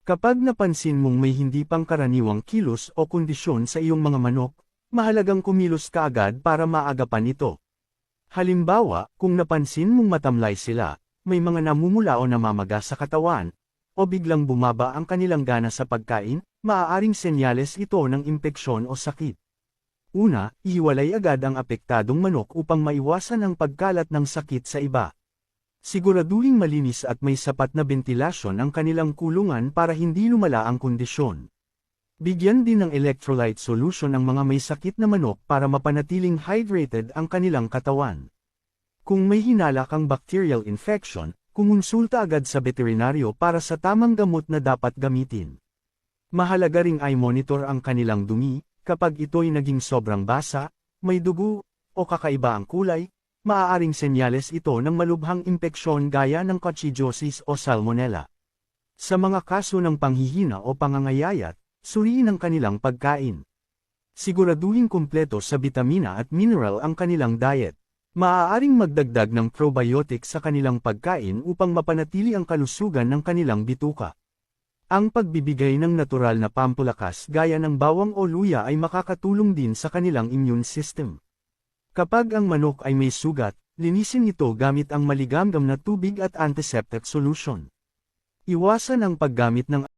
Kapag napansin mong may hindi pangkaraniwang kilos o kondisyon sa iyong mga manok, mahalagang kumilos ka agad para maagapan ito. Halimbawa, kung napansin mong matamlay sila, may mga namumula o namamaga sa katawan, o biglang bumaba ang kanilang gana sa pagkain, maaaring senyales ito ng impeksyon o sakit. Una, ihiwalay agad ang apektadong manok upang maiwasan ang pagkalat ng sakit sa iba. Siguraduhing malinis at may sapat na bentilasyon ang kanilang kulungan para hindi lumala ang kondisyon. Bigyan din ng electrolyte solution ang mga may sakit na manok para mapanatiling hydrated ang kanilang katawan. Kung may hinala kang bacterial infection, kumonsulta agad sa veterinaryo para sa tamang gamot na dapat gamitin. Mahalaga ring i-monitor ang kanilang dumi, kapag ito'y naging sobrang basa, may dugo, o kakaiba ang kulay, maaaring senyales ito ng malubhang impeksyon gaya ng coccidiosis o salmonella. Sa mga kaso ng panghihina o pangangayayat, suriin ang kanilang pagkain. Siguraduhing kumpleto sa bitamina at mineral ang kanilang diet. Maaaring magdagdag ng probiotic sa kanilang pagkain upang mapanatili ang kalusugan ng kanilang bituka. Ang pagbibigay ng natural na pampulakas gaya ng bawang o luya ay makakatulong din sa kanilang immune system. Kapag ang manok ay may sugat, linisin ito gamit ang maligamgam na tubig at antiseptic solution. Iwasan ang paggamit ng